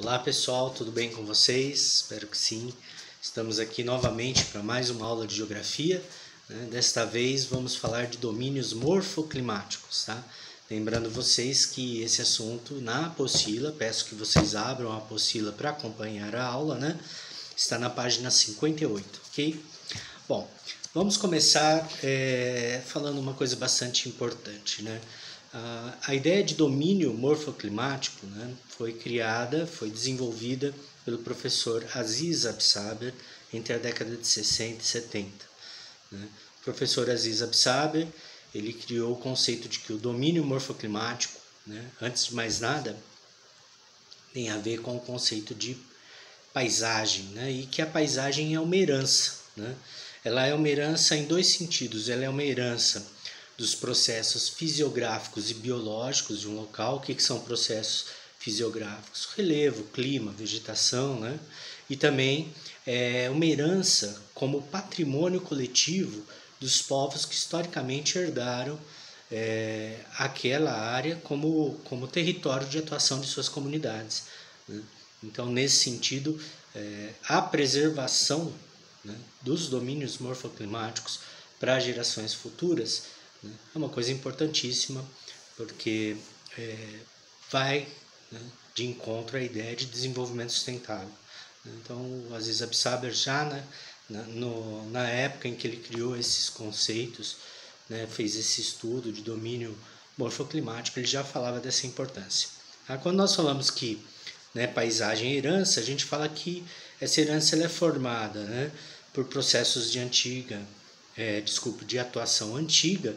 Olá pessoal, tudo bem com vocês? Espero que sim. Estamos aqui novamente para mais uma aula de geografia. Desta vez vamos falar de domínios morfoclimáticos, tá? Lembrando vocês que esse assunto na apostila, peço que vocês abram a apostila para acompanhar a aula, está na página 58, ok? Bom, vamos começar falando uma coisa bastante importante, A ideia de domínio morfoclimático foi desenvolvida pelo professor Aziz Absaber entre a década de 60 e 70. O professor Aziz Absaber ele criou o conceito de que o domínio morfoclimático, antes de mais nada, tem a ver com o conceito de paisagem, e que a paisagem é uma herança. Ela é uma herança em dois sentidos. Ela é uma herança dos processos fisiográficos e biológicos de um local. O que são processos fisiográficos? Relevo, clima, vegetação, E também é uma herança como patrimônio coletivo dos povos que historicamente herdaram aquela área como território de atuação de suas comunidades. Então, nesse sentido, a preservação dos domínios morfoclimáticos para gerações futuras é uma coisa importantíssima, porque vai de encontro à ideia de desenvolvimento sustentável. Então, o Aziz Absaber já na época em que ele criou esses conceitos, fez esse estudo de domínio morfoclimático, ele já falava dessa importância. Quando nós falamos que paisagem é herança, a gente fala que essa herança ela é formada por processos de atuação antiga,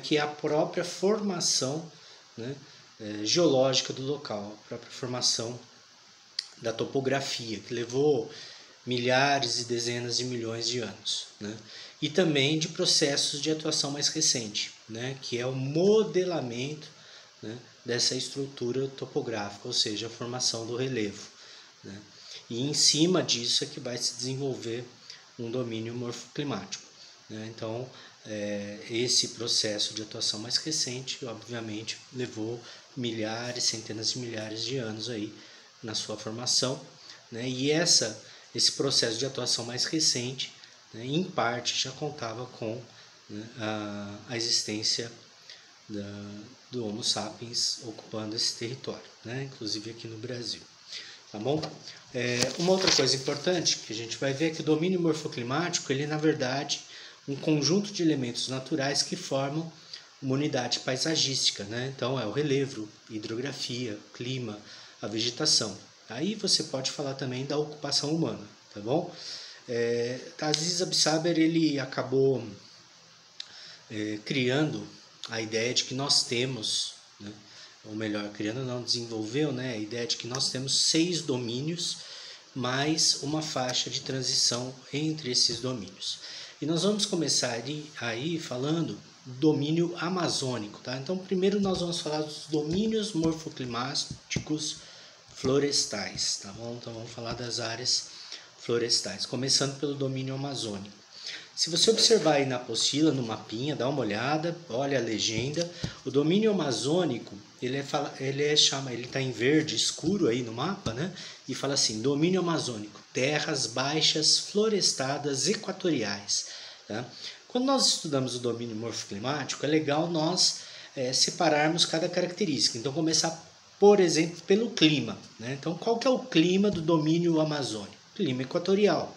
que é a própria formação geológica do local, a própria formação da topografia, que levou milhares e dezenas de milhões de anos. E também de processos de atuação mais recente, que é o modelamento dessa estrutura topográfica, ou seja, a formação do relevo. E em cima disso é que vai se desenvolver um domínio morfoclimático. Então, esse processo de atuação mais recente, obviamente, levou milhares, centenas de milhares de anos aí na sua formação. E esse processo de atuação mais recente, em parte, já contava com a existência do Homo sapiens ocupando esse território, inclusive aqui no Brasil. Tá bom? Uma outra coisa importante que a gente vai ver é que o domínio morfoclimático ele é, na verdade, um conjunto de elementos naturais que formam uma unidade paisagística. Então, é o relevo, hidrografia, clima, a vegetação. Aí você pode falar também da ocupação humana, tá bom? Aziz Absaber ele acabou criando a ideia de que nós temos, ou melhor, desenvolveu a ideia de que nós temos 6 domínios mais uma faixa de transição entre esses domínios. E nós vamos começar aí falando do domínio amazônico, tá? Então, primeiro nós vamos falar dos domínios morfoclimáticos florestais, tá bom? Então, vamos falar das áreas florestais, começando pelo domínio amazônico. Se você observar aí na apostila, no mapinha, dá uma olhada, olha a legenda. O domínio amazônico, ele está em verde escuro aí no mapa, E fala assim, domínio amazônico, terras baixas florestadas equatoriais. Tá? Quando nós estudamos o domínio morfoclimático, é legal nós separarmos cada característica. Então, começar, por exemplo, pelo clima. Então, qual que é o clima do domínio amazônico? Clima equatorial.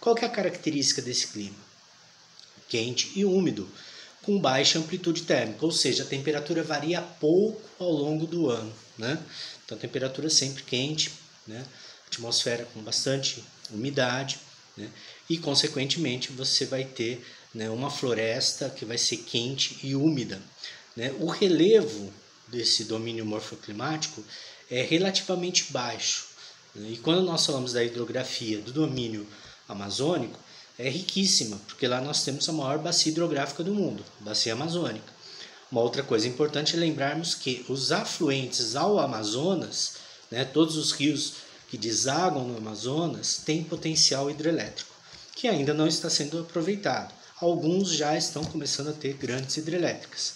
Qual que é a característica desse clima? Quente e úmido, com baixa amplitude térmica, ou seja, a temperatura varia pouco ao longo do ano. Então, a temperatura sempre quente, atmosfera com bastante umidade, e, consequentemente, você vai ter uma floresta que vai ser quente e úmida. O relevo desse domínio morfoclimático é relativamente baixo. E quando nós falamos da hidrografia do domínio amazônico, é riquíssima, porque lá nós temos a maior bacia hidrográfica do mundo, a bacia amazônica. Uma outra coisa importante é lembrarmos que os afluentes ao Amazonas, todos os rios que desaguam no Amazonas, têm potencial hidrelétrico, que ainda não está sendo aproveitado. Alguns já estão começando a ter grandes hidrelétricas.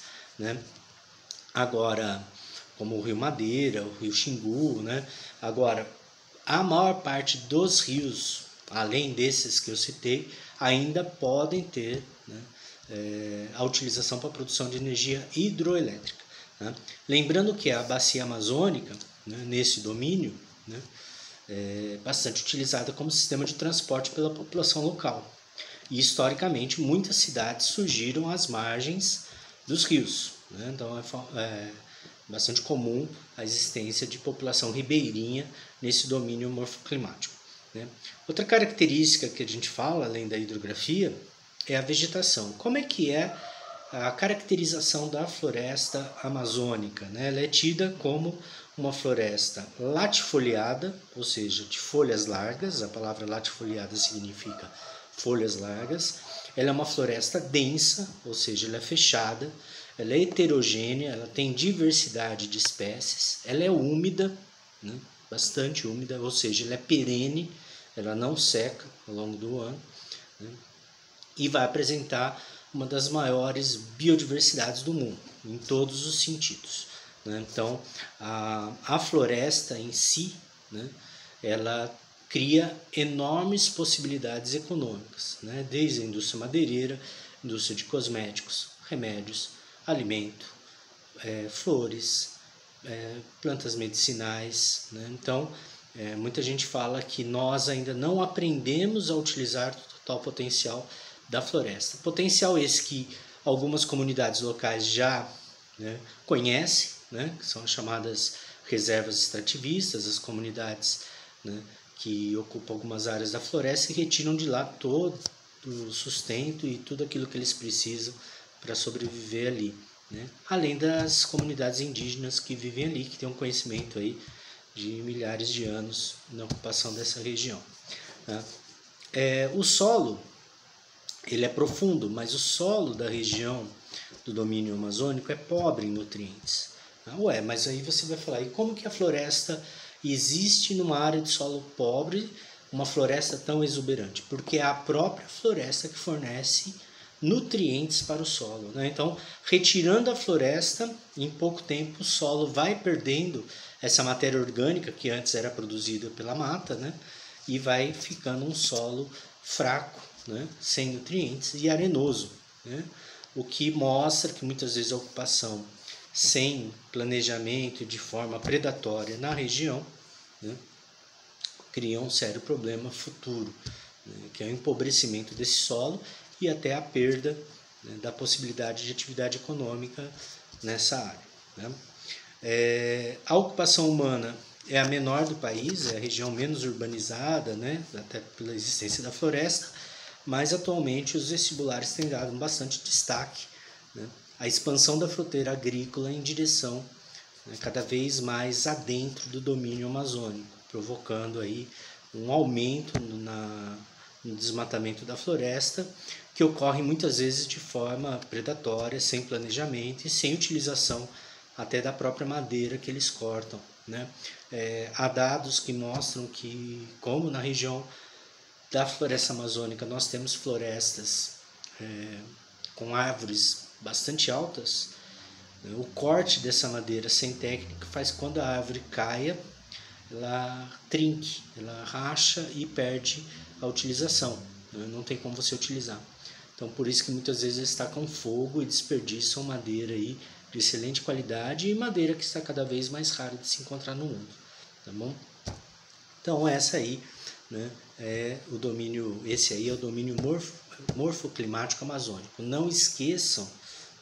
Agora, como o Rio Madeira, o Rio Xingu, Agora, a maior parte dos rios, além desses que eu citei, ainda podem ter, né, a utilização para a produção de energia hidroelétrica. Né? Lembrando que a bacia amazônica, né, nesse domínio, né, é bastante utilizada como sistema de transporte pela população local. E historicamente muitas cidades surgiram às margens dos rios. Né? Então é bastante comum a existência de população ribeirinha nesse domínio morfoclimático. Né? Outra característica que a gente fala, além da hidrografia, é a vegetação. Como é que é a caracterização da floresta amazônica? Né? Ela é tida como uma floresta latifoliada, ou seja, de folhas largas. A palavra latifoliada significa folhas largas. Ela é uma floresta densa, ou seja, ela é fechada. Ela é heterogênea, ela tem diversidade de espécies. Ela é úmida, né? Bastante úmida, ou seja, ela é perene, ela não seca ao longo do ano, né? E vai apresentar uma das maiores biodiversidades do mundo, em todos os sentidos. Né? Então, a floresta em si, né, ela cria enormes possibilidades econômicas, né? Desde a indústria madeireira, indústria de cosméticos, remédios, alimento, flores, plantas medicinais. Né? Então, muita gente fala que nós ainda não aprendemos a utilizar o total potencial da floresta. Potencial esse que algumas comunidades locais já, né, conhecem, né, que são as chamadas reservas extrativistas, as comunidades, né, que ocupam algumas áreas da floresta e retiram de lá todo o sustento e tudo aquilo que eles precisam para sobreviver ali. Né? Além das comunidades indígenas que vivem ali, que têm um conhecimento aí de milhares de anos na ocupação dessa região. Né? O solo, ele é profundo, mas o solo da região do domínio amazônico é pobre em nutrientes. Mas aí você vai falar, e como que a floresta existe numa área de solo pobre, uma floresta tão exuberante? Porque é a própria floresta que fornece nutrientes para o solo. Né? Então, retirando a floresta, em pouco tempo o solo vai perdendo essa matéria orgânica que antes era produzida pela mata, né? E vai ficando um solo fraco, né? Sem nutrientes e arenoso. Né? O que mostra que muitas vezes a ocupação sem planejamento e de forma predatória na região, né, cria um sério problema futuro, né, que é o empobrecimento desse solo e até a perda, né, da possibilidade de atividade econômica nessa área. Né? A ocupação humana é a menor do país, é a região menos urbanizada, né, até pela existência da floresta, mas atualmente os vestibulares têm dado bastante destaque, né, à expansão da fronteira agrícola em direção, né, cada vez mais adentro do domínio amazônico, provocando aí um aumento no desmatamento da floresta, que ocorre muitas vezes de forma predatória, sem planejamento e sem utilização até da própria madeira que eles cortam. Né? Há dados que mostram que, como na região da floresta amazônica nós temos florestas com árvores bastante altas, né? O corte dessa madeira sem técnica faz que quando a árvore caia, ela trinque, ela racha e perde a utilização, né? Não tem como você utilizar. Então, por isso que muitas vezes eles tacam fogo e desperdiçam madeira aí de excelente qualidade e madeira que está cada vez mais rara de se encontrar no mundo. Tá bom? Então, essa aí, né, esse aí é o domínio morfoclimático amazônico. Não esqueçam,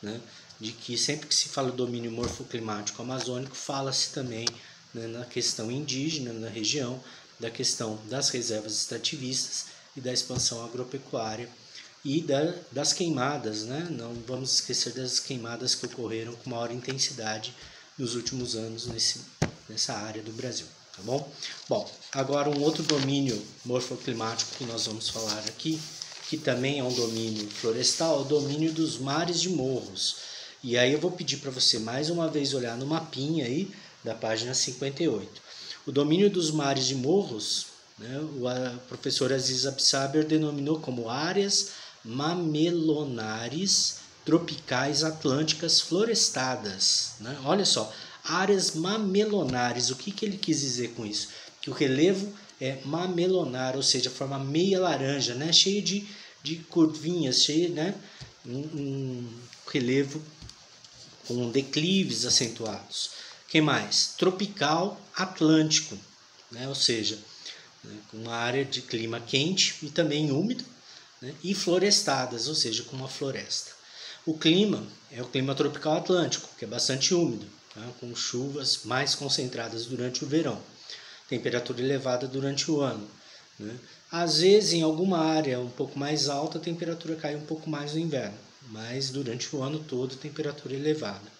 né, de que sempre que se fala do domínio morfoclimático amazônico, fala-se também, né, na questão indígena na região, da questão das reservas extrativistas e da expansão agropecuária e das queimadas, né? Não vamos esquecer das queimadas que ocorreram com maior intensidade nos últimos anos nessa área do Brasil, tá bom? Bom, agora um outro domínio morfoclimático que nós vamos falar aqui, que também é um domínio florestal, é o domínio dos mares de morros. E aí eu vou pedir para você mais uma vez olhar no mapinha aí da página 58. O domínio dos mares de morros, né, o professor Aziz Absaber denominou como áreas mamelonares tropicais atlânticas florestadas. Né? Olha só, áreas mamelonares, o que ele quis dizer com isso? que o relevo é mamelonar, ou seja, forma meia laranja, né? Cheio de curvinhas, cheio, né? Um relevo com declives acentuados. Que mais? Tropical Atlântico, né? Ou seja, né? Com uma área de clima quente e também úmido, né? E florestadas, ou seja, com uma floresta. O clima é o clima tropical atlântico, que é bastante úmido, tá? Com chuvas mais concentradas durante o verão, temperatura elevada durante o ano, né? Às vezes, em alguma área um pouco mais alta, a temperatura cai um pouco mais no inverno, mas durante o ano todo a temperatura é elevada.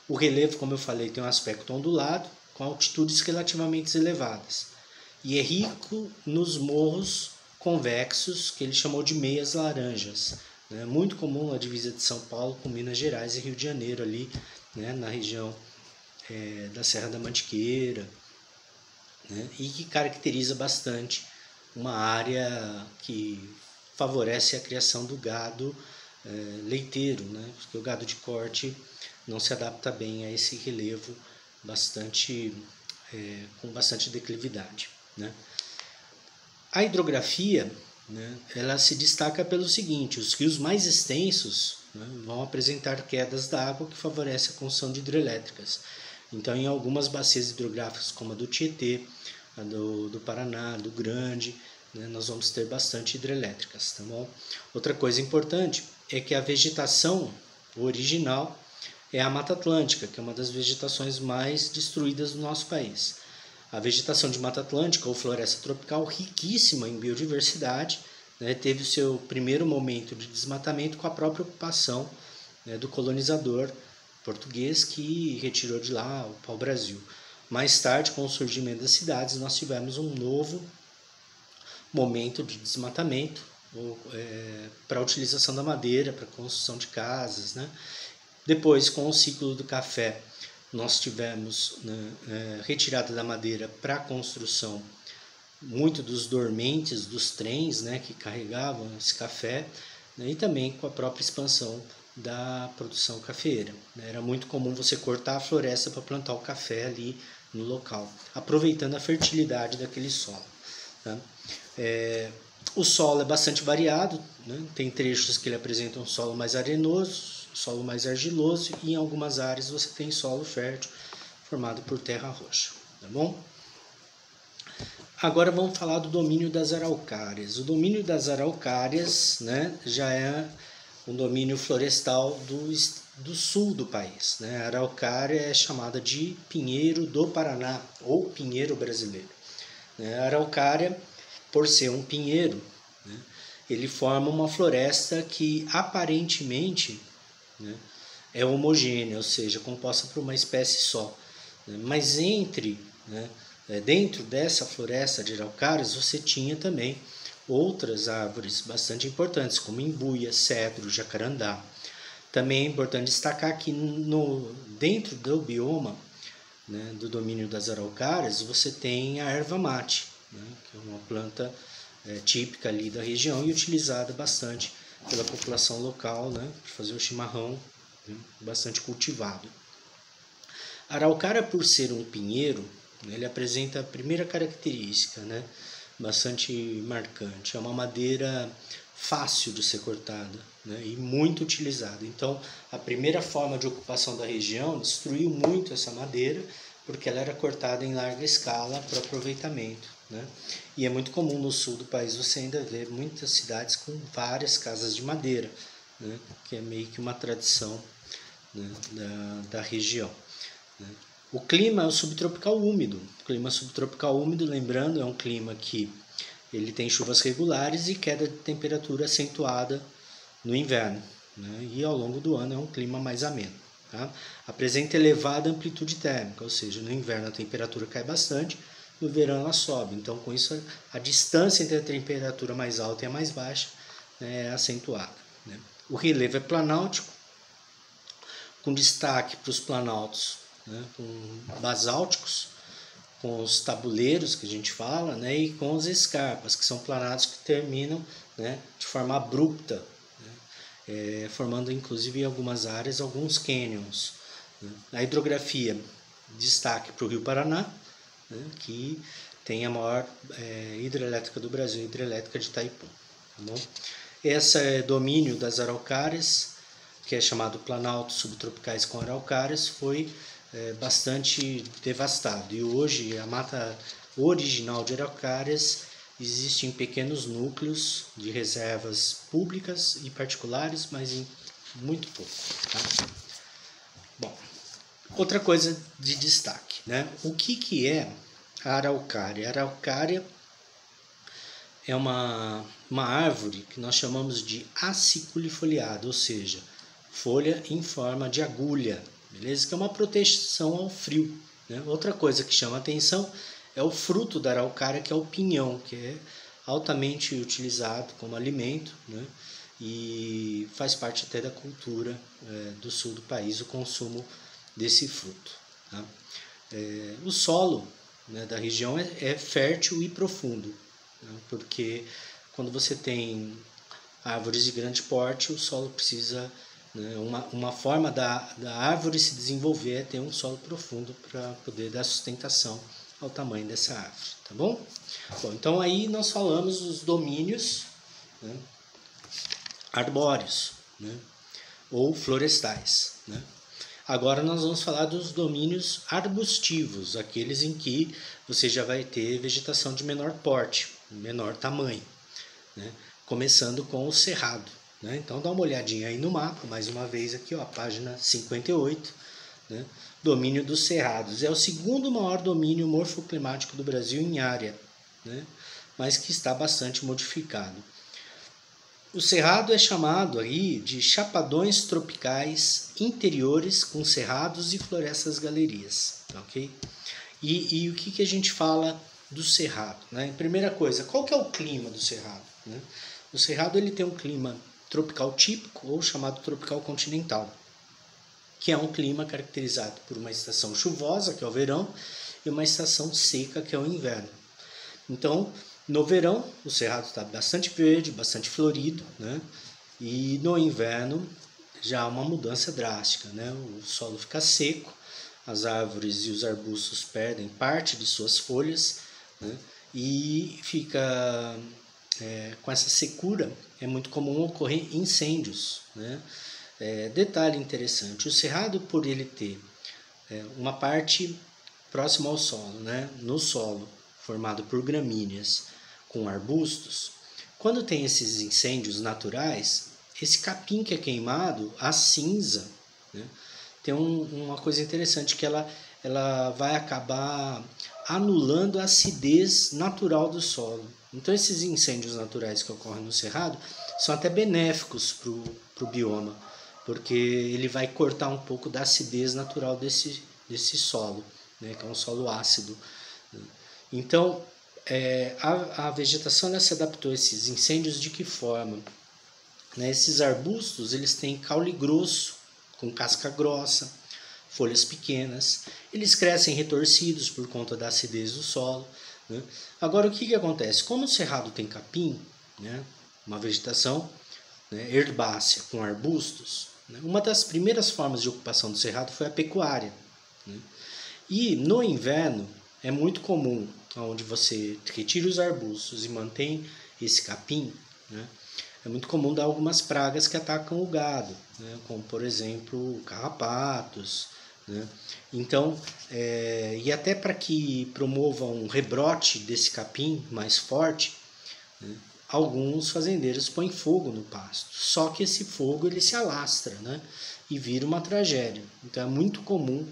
O relevo, como eu falei, tem um aspecto ondulado, com altitudes relativamente elevadas, e é rico nos morros convexos, que ele chamou de meias laranjas, né? Muito comum na divisa de São Paulo com Minas Gerais e Rio de Janeiro, ali, né? Na região da Serra da Mantiqueira, né? E que caracteriza bastante uma área que favorece a criação do gado leiteiro, né? Porque o gado de corte não se adapta bem a esse relevo com bastante declividade, né? A hidrografia, né, ela se destaca pelo seguinte: os rios mais extensos, né, vão apresentar quedas d'água que favorecem a construção de hidrelétricas. Então, em algumas bacias hidrográficas, como a do Tietê, a do Paraná, do Grande, né, nós vamos ter bastante hidrelétricas, tá bom? Outra coisa importante é que a vegetação original é a Mata Atlântica, que é uma das vegetações mais destruídas do nosso país. A vegetação de Mata Atlântica ou floresta tropical, riquíssima em biodiversidade, né, teve o seu primeiro momento de desmatamento com a própria ocupação, né, do colonizador português que retirou de lá o pau-brasil. Mais tarde, com o surgimento das cidades, nós tivemos um novo momento de desmatamento para a utilização da madeira, para a construção de casas, né? Depois, com o ciclo do café, nós tivemos, né, retirada da madeira para a construção muito dos dormentes dos trens, né, que carregavam esse café, né, e também com a própria expansão da produção cafeeira, né? Era muito comum você cortar a floresta para plantar o café ali no local, aproveitando a fertilidade daquele solo, tá? O solo é bastante variado, né? Tem trechos que ele apresenta um solo mais arenoso, solo mais argiloso, e em algumas áreas você tem solo fértil formado por terra roxa, tá bom? Agora vamos falar do domínio das araucárias. O domínio das araucárias, né, já é um domínio florestal do sul do país, né? A araucária é chamada de pinheiro do Paraná ou pinheiro brasileiro, né? A araucária, por ser um pinheiro, né, ele forma uma floresta que aparentemente, né, é homogênea, ou seja, composta por uma espécie só, né? Mas dentro dessa floresta de araucárias você tinha também outras árvores bastante importantes, como embuia, cedro, jacarandá. Também é importante destacar que dentro do bioma, né, do domínio das araucárias, você tem a erva mate, né, que é uma planta típica ali da região e utilizada bastante pela população local, né, para fazer o chimarrão, né, bastante cultivado. A araucária, por ser um pinheiro, né, ele apresenta a primeira característica, né, bastante marcante: é uma madeira fácil de ser cortada, né, e muito utilizada. Então, a primeira forma de ocupação da região destruiu muito essa madeira, porque ela era cortada em larga escala para aproveitamento, né? E é muito comum no sul do país você ainda ver muitas cidades com várias casas de madeira, né, que é meio que uma tradição, né, da região, né? O clima é o subtropical úmido. O clima subtropical úmido, lembrando, é um clima que ele tem chuvas regulares e queda de temperatura acentuada no inverno, né? E ao longo do ano é um clima mais ameno, tá? Apresenta elevada amplitude térmica, ou seja, no inverno a temperatura cai bastante, no verão ela sobe. Então, com isso, a distância entre a temperatura mais alta e a mais baixa, né, é acentuada, né? O relevo é planáltico, com destaque para os planaltos, né, com basálticos, com os tabuleiros que a gente fala, né, e com as escarpas, que são planados que terminam, né, de forma abrupta, né, formando inclusive em algumas áreas alguns cânions, né. A hidrografia, destaque para o Rio Paraná, né, que tem a maior hidrelétrica do Brasil, a hidrelétrica de Itaipu. Tá bom? Esse é domínio das araucárias, que é chamado Planalto Subtropicais com Araucárias, foi bastante devastado. E hoje a mata original de araucárias existe em pequenos núcleos de reservas públicas e particulares, mas em muito pouco. Tá? Bom, outra coisa de destaque, né? O que é a araucária? A araucária é uma árvore que nós chamamos de aciculifoliada, ou seja, folha em forma de agulha, beleza? Que é uma proteção ao frio. Né? Outra coisa que chama atenção é o fruto da araucária, que é o pinhão, que é altamente utilizado como alimento, né? E faz parte até da cultura do sul do país o consumo desse fruto. Tá? O solo, né, da região é fértil e profundo, né? Porque quando você tem árvores de grande porte, o solo precisa, né, uma forma da árvore se desenvolver é ter um solo profundo para poder dar sustentação ao tamanho dessa árvore, tá bom? Bom, então aí nós falamos dos domínios, né, arbóreos, né, ou florestais, né? Agora nós vamos falar dos domínios arbustivos, aqueles em que você já vai ter vegetação de menor porte, menor tamanho, né? Começando com o cerrado, né? Então dá uma olhadinha aí no mapa, mais uma vez aqui, ó, página 58, né? Domínio dos cerrados. É o segundo maior domínio morfoclimático do Brasil em área, né? Mas que está bastante modificado. O cerrado é chamado aí de chapadões tropicais interiores com cerrados e florestas galerias, ok? E o que a gente fala do cerrado, né? Primeira coisa, qual que é o clima do cerrado, né? O cerrado ele tem um clima tropical típico ou chamado tropical continental, que é um clima caracterizado por uma estação chuvosa, que é o verão, e uma estação seca, que é o inverno. Então, no verão, o cerrado está bastante verde, bastante florido, né? E no inverno já há uma mudança drástica, né? O solo fica seco, as árvores e os arbustos perdem parte de suas folhas, né? E fica com essa secura, é muito comum ocorrer incêndios, né? Detalhe interessante, o cerrado, por ele ter uma parte próxima ao solo, né? No solo, formado por gramíneas com arbustos, quando tem esses incêndios naturais, esse capim que é queimado, a cinza, né, tem uma coisa interessante, que ela vai acabar anulando a acidez natural do solo. Então esses incêndios naturais que ocorrem no cerrado são até benéficos para o bioma, porque ele vai cortar um pouco da acidez natural desse solo, né, que é um solo ácido. Então, a vegetação ela se adaptou a esses incêndios de que forma? Né? Esses arbustos eles têm caule grosso, com casca grossa, folhas pequenas, eles crescem retorcidos por conta da acidez do solo. Né? Agora, o que acontece? Como o cerrado tem capim, né, uma vegetação, né, herbácea com arbustos, né, uma das primeiras formas de ocupação do cerrado foi a pecuária. Né? E no inverno é muito comum, onde você retira os arbustos e mantém esse capim, né, é muito comum dar algumas pragas que atacam o gado, né, como por exemplo carrapatos, né? Então, e até para que promova um rebrote desse capim mais forte, né, alguns fazendeiros põem fogo no pasto, só que esse fogo ele se alastra, né, e vira uma tragédia. Então é muito comum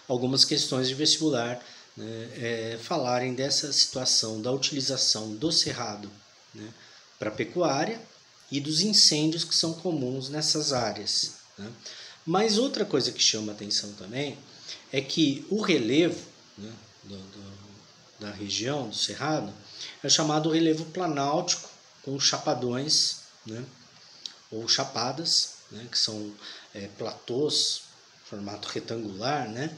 algumas questões de vestibular, né, falarem dessa situação da utilização do cerrado, né, para pecuária e dos incêndios que são comuns nessas áreas. Né? Mas outra coisa que chama atenção também é que o relevo, né, da região do cerrado é chamado relevo planáltico, com chapadões, né, ou chapadas, né, que são platôs, formato retangular, né?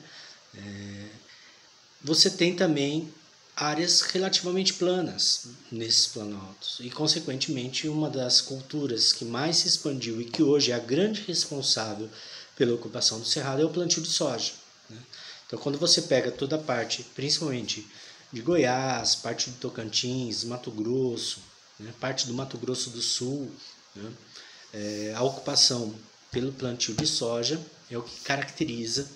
Você tem também áreas relativamente planas nesses planaltos e, consequentemente, uma das culturas que mais se expandiu e que hoje é a grande responsável pela ocupação do cerrado é o plantio de soja. Né? Então, quando você pega toda a parte, principalmente de Goiás, parte do Tocantins, Mato Grosso, né, parte do Mato Grosso do Sul, né, a ocupação pelo plantio de soja é o que caracteriza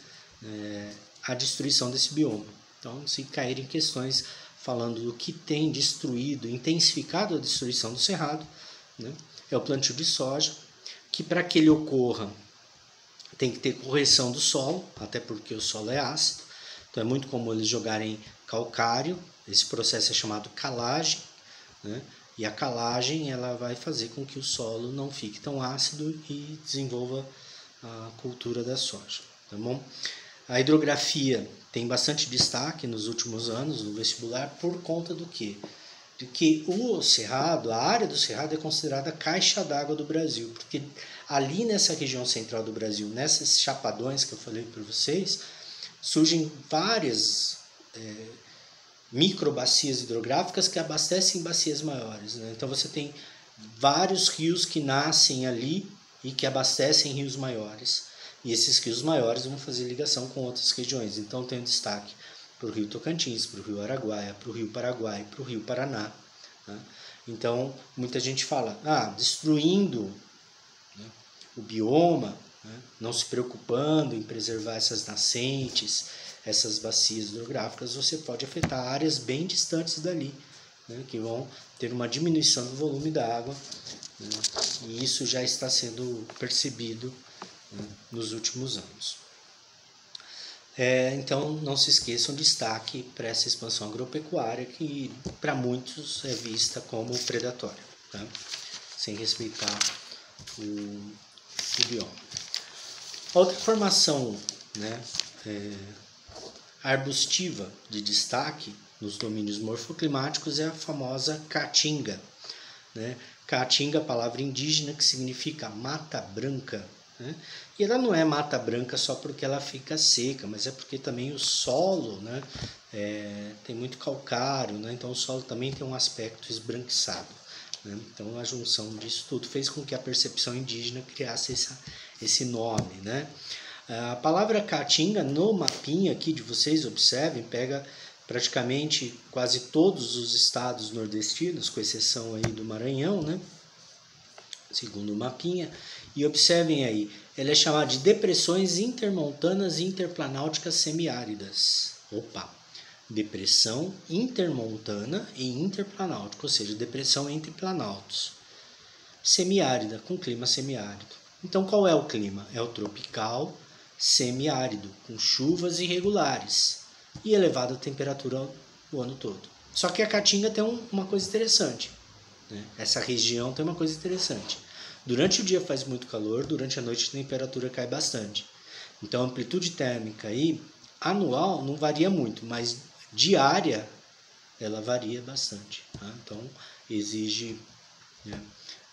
a destruição desse bioma. Então, se caírem questões falando do que tem destruído, intensificado a destruição do cerrado, né, é o plantio de soja, que para que ele ocorra tem que ter correção do solo, até porque o solo é ácido, então é muito comum eles jogarem calcário, esse processo é chamado calagem, né, e a calagem ela vai fazer com que o solo não fique tão ácido e desenvolva a cultura da soja. Tá bom? A hidrografia tem bastante destaque nos últimos anos no vestibular por conta do quê? De que o cerrado, a área do cerrado é considerada a caixa d'água do Brasil, porque ali nessa região central do Brasil, nessas chapadões que eu falei para vocês, surgem várias microbacias hidrográficas que abastecem bacias maiores, né? Então você tem vários rios que nascem ali e que abastecem rios maiores. E esses rios maiores vão fazer ligação com outras regiões. Então tem um destaque para o rio Tocantins, para o rio Araguaia, para o rio Paraguai, para o rio Paraná. Né? Então muita gente fala, destruindo, né, o bioma, né, não se preocupando em preservar essas nascentes, essas bacias hidrográficas, você pode afetar áreas bem distantes dali, né, que vão ter uma diminuição do volume da água, né, e isso já está sendo percebido, né, nos últimos anos. Então, não se esqueçam, destaque para essa expansão agropecuária que para muitos é vista como predatória, tá? Sem respeitar o bioma. Outra formação, né, arbustiva de destaque nos domínios morfoclimáticos é a famosa caatinga, né? Caatinga, palavra indígena que significa mata branca, né? E ela não é mata branca só porque ela fica seca, mas é porque também o solo, né, tem muito calcário, né? Então o solo também tem um aspecto esbranquiçado, né? Então a junção disso tudo fez com que a percepção indígena criasse esse nome, né? A palavra caatinga no mapinha aqui de vocês, observem, pega praticamente quase todos os estados nordestinos, com exceção aí do Maranhão, né? Segundo o mapinha. E observem aí, ela é chamada de depressões intermontanas e interplanáuticas semiáridas. Depressão intermontana e interplanáutica, ou seja, depressão entre planaltos. Semiárida, com clima semiárido. Então qual é o clima? É o tropical semiárido, com chuvas irregulares e elevada temperatura o ano todo. Só que a Caatinga tem uma coisa interessante, né? Essa região tem uma coisa interessante. Durante o dia faz muito calor, durante a noite a temperatura cai bastante. Então a amplitude térmica aí, anual não varia muito, mas diária ela varia bastante, tá? Então exige, né,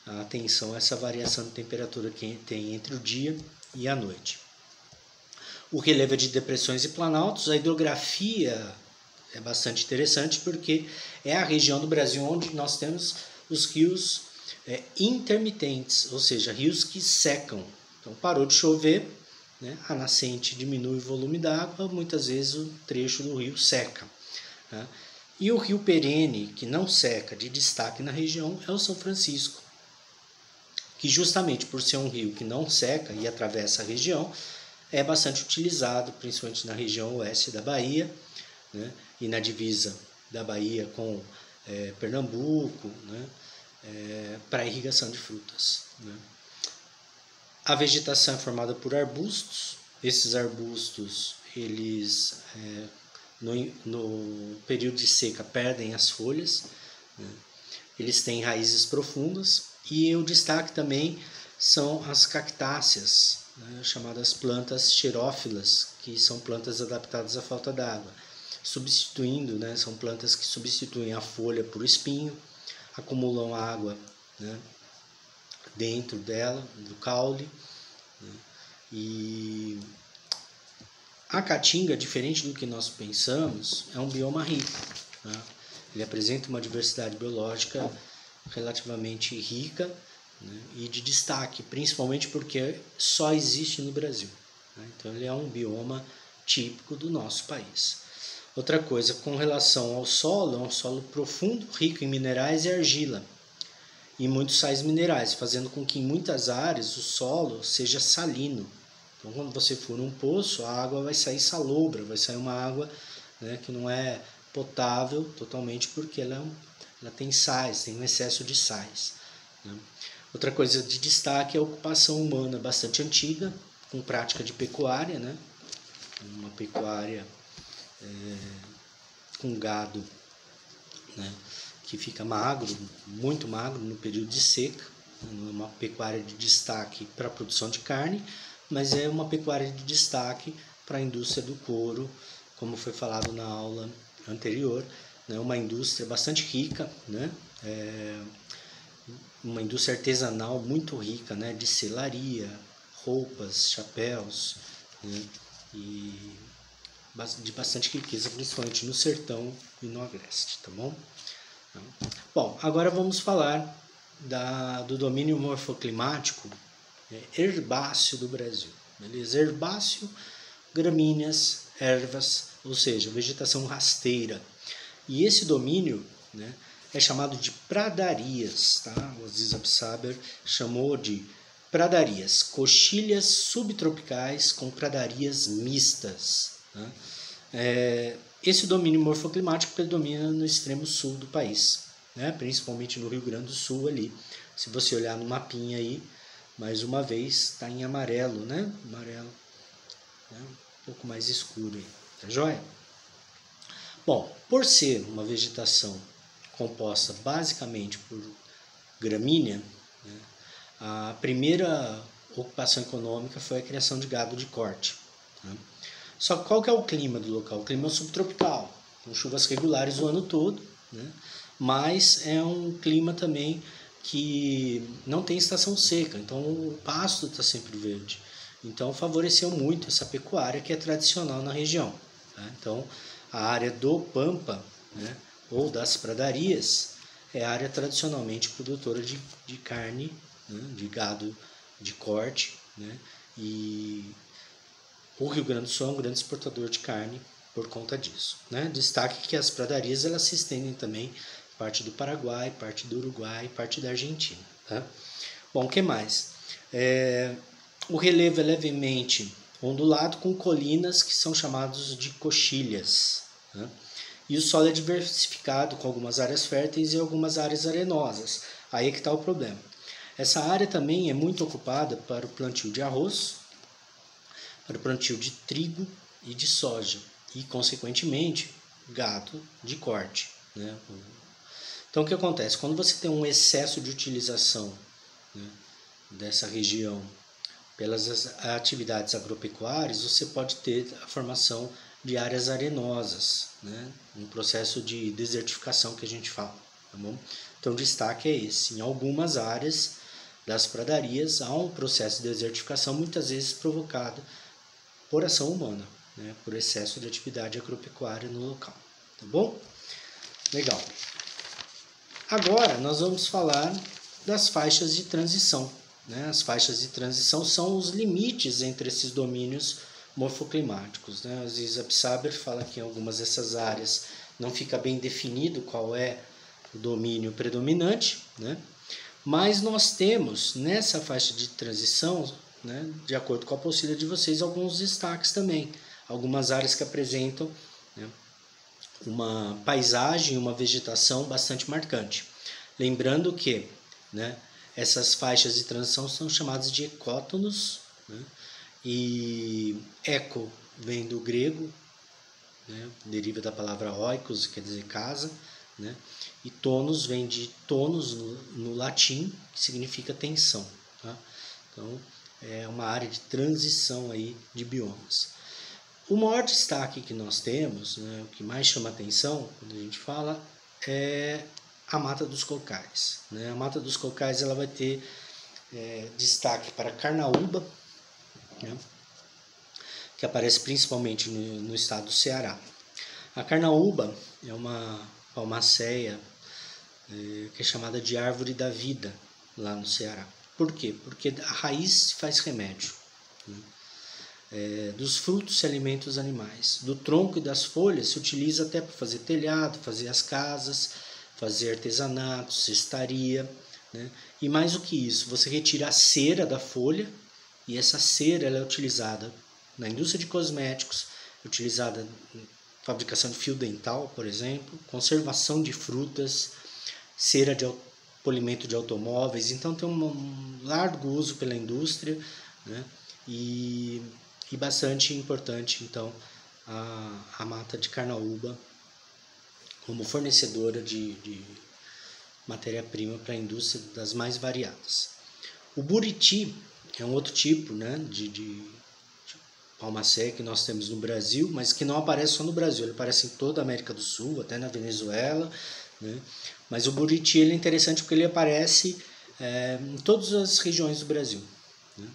a atenção a essa variação de temperatura que tem entre o dia e a noite. O relevo é de depressões e planaltos. A hidrografia é bastante interessante porque é a região do Brasil onde nós temos os rios intermitentes, ou seja, rios que secam. Então parou de chover, né, a nascente diminui o volume da água, muitas vezes o trecho do rio seca, né? E o rio perene, que não seca, de destaque na região, é o São Francisco, que justamente por ser um rio que não seca e atravessa a região, é bastante utilizado, principalmente na região oeste da Bahia, né, e na divisa da Bahia com Pernambuco, né, para irrigação de frutas, né. A vegetação é formada por arbustos. Esses arbustos, eles no período de seca perdem as folhas, né. Eles têm raízes profundas e o destaque também são as cactáceas, né, chamadas plantas xerófilas, que são plantas adaptadas à falta d'água, substituindo, né, são plantas que substituem a folha por espinho, acumulam água, né, dentro dela, do caule, né, e a caatinga, diferente do que nós pensamos, é um bioma rico, né? Ele apresenta uma diversidade biológica relativamente rica, né, e de destaque, principalmente porque só existe no Brasil, né? Então ele é um bioma típico do nosso país. Outra coisa, com relação ao solo, é um solo profundo, rico em minerais e argila, e muitos sais minerais, fazendo com que em muitas áreas o solo seja salino. Então, quando você fura um poço, a água vai sair salobra, vai sair uma água, né, que não é potável totalmente, porque ela tem sais, tem um excesso de sais, né? Outra coisa de destaque é a ocupação humana bastante antiga, com prática de pecuária, né? Uma pecuária com gado, né, que fica magro, muito magro no período de seca. Não é uma pecuária de destaque para a produção de carne, mas é uma pecuária de destaque para a indústria do couro, como foi falado na aula anterior, né? Uma indústria bastante rica, né? Uma indústria artesanal muito rica, né? De selaria, roupas, chapéus, né? E de bastante riqueza, principalmente no sertão e no agreste, tá bom? Bom, agora vamos falar do domínio morfoclimático herbáceo do Brasil. Beleza? Herbáceo, gramíneas, ervas, ou seja, vegetação rasteira. E esse domínio, né, é chamado de pradarias. Tá? O Aziz Absaber chamou de pradarias, coxilhas subtropicais com pradarias mistas. Né? Esse domínio morfoclimático predomina no extremo sul do país, né? Principalmente no Rio Grande do Sul ali. Se você olhar no mapinha aí, mais uma vez, está em amarelo, né? Amarelo, né? Um pouco mais escuro aí, tá joia? Bom, por ser uma vegetação composta basicamente por gramínea, né, a primeira ocupação econômica foi a criação de gado de corte. Né? Só que qual que é o clima do local? O clima é subtropical, com chuvas regulares o ano todo, né? Mas é um clima também que não tem estação seca, então o pasto está sempre verde. Então favoreceu muito essa pecuária que é tradicional na região. Tá? Então a área do Pampa, né, ou das pradarias, é a área tradicionalmente produtora de carne, né, de gado de corte, né, e o Rio Grande do Sul é um grande exportador de carne por conta disso. Né? Destaque que as pradarias elas se estendem também parte do Paraguai, parte do Uruguai, parte da Argentina. Tá? Bom, o que mais? O relevo é levemente ondulado com colinas que são chamadas de coxilhas. Né? E o solo é diversificado com algumas áreas férteis e algumas áreas arenosas. Aí é que está o problema. Essa área também é muito ocupada para o plantio de arroz, para o plantio de trigo e de soja e, consequentemente, gado de corte. Né? Então, o que acontece? Quando você tem um excesso de utilização, né, dessa região pelas atividades agropecuárias, você pode ter a formação de áreas arenosas, né? Um processo de desertificação que a gente fala. Tá bom? Então, o destaque é esse. Em algumas áreas das pradarias há um processo de desertificação, muitas vezes provocado por ação humana, né? Por excesso de atividade agropecuária no local. Tá bom? Legal. Agora nós vamos falar das faixas de transição. Né? As faixas de transição são os limites entre esses domínios morfoclimáticos. Né? Aziz Absaber fala que em algumas dessas áreas não fica bem definido qual é o domínio predominante, né? Mas nós temos nessa faixa de transição, né, de acordo com a apostila de vocês, alguns destaques também. Algumas áreas que apresentam, né, uma paisagem, uma vegetação bastante marcante. Lembrando que, né, essas faixas de transição são chamadas de ecótonos, né, e eco vem do grego, né, deriva da palavra oikos, quer dizer casa, né, e tonos vem de tonus no latim, que significa tensão. Tá? Então, é uma área de transição aí de biomas. O maior destaque que nós temos, né, o que mais chama atenção quando a gente fala, é a Mata dos Cocais. Né? A Mata dos Cocais ela vai ter destaque para Carnaúba, né, que aparece principalmente no estado do Ceará. A Carnaúba é uma palmacéia que é chamada de árvore da vida lá no Ceará. Por quê? Porque a raiz faz remédio. Né? dos frutos se alimentam os animais. Do tronco e das folhas se utiliza até para fazer telhado, fazer as casas, fazer artesanato, cestaria, né? E mais do que isso, você retira a cera da folha e essa cera ela é utilizada na indústria de cosméticos, utilizada na fabricação de fio dental, por exemplo, conservação de frutas, cera de polimento de automóveis. Então tem um largo uso pela indústria, né? E bastante importante então a mata de carnaúba como fornecedora de matéria-prima para a indústria das mais variadas. O buriti é um outro tipo, né, de palmacé que nós temos no Brasil, mas que não aparece só no Brasil, ele aparece em toda a América do Sul, até na Venezuela, né? Mas o buriti ele é interessante porque ele aparece em todas as regiões do Brasil, né?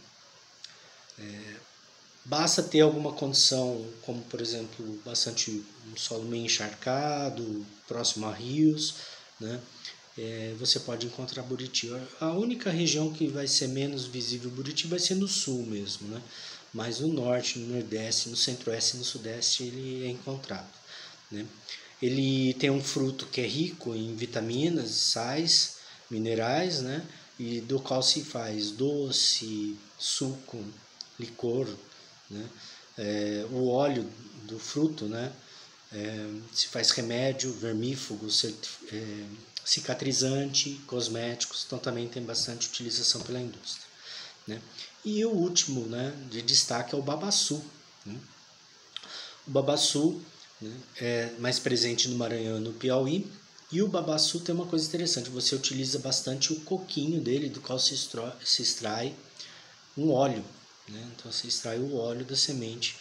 Basta ter alguma condição, como por exemplo, um solo meio encharcado, próximo a rios, né? Você pode encontrar buriti. A única região que vai ser menos visível buriti vai ser no sul mesmo, né? Mas no norte, no nordeste, no centro-oeste e no sudeste ele é encontrado, né? Ele tem um fruto que é rico em vitaminas, sais, minerais, né? E do qual se faz doce, suco, licor, né? O óleo do fruto, né? Se faz remédio, vermífugo, cicatrizante, cosméticos, então também tem bastante utilização pela indústria, né? E o último, né, de destaque é o babaçu, né? O babaçu, né, é mais presente no Maranhão e no Piauí, e o babaçu tem uma coisa interessante, você utiliza bastante o coquinho dele, do qual se extrai um óleo, né? Então você extrai o óleo da semente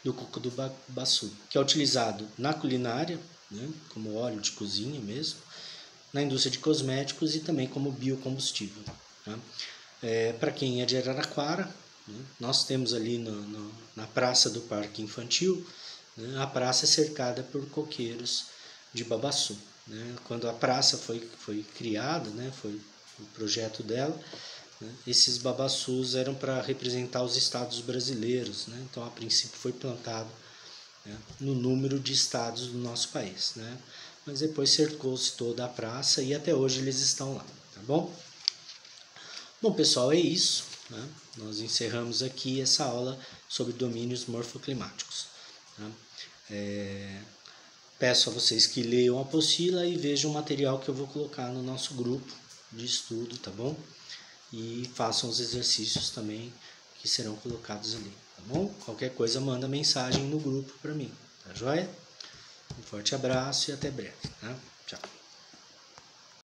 do coco do babaçu, que é utilizado na culinária, né, como óleo de cozinha mesmo, na indústria de cosméticos e também como biocombustível, tá? Para quem é de Araraquara, né, nós temos ali na praça do Parque Infantil, né, a praça é cercada por coqueiros de babaçu, né? Quando a praça foi criada, né, foi o projeto dela, né, esses babaçus eram para representar os estados brasileiros, né? Então a princípio foi plantado, né, no número de estados do nosso país, né? Mas depois cercou-se toda a praça e até hoje eles estão lá, tá bom? Bom, pessoal, é isso, né? Nós encerramos aqui essa aula sobre domínios morfoclimáticos, tá? Peço a vocês que leiam a apostila e vejam o material que eu vou colocar no nosso grupo de estudo, tá bom? E façam os exercícios também que serão colocados ali, tá bom? Qualquer coisa manda mensagem no grupo para mim, tá joia? Um forte abraço e até breve, tá?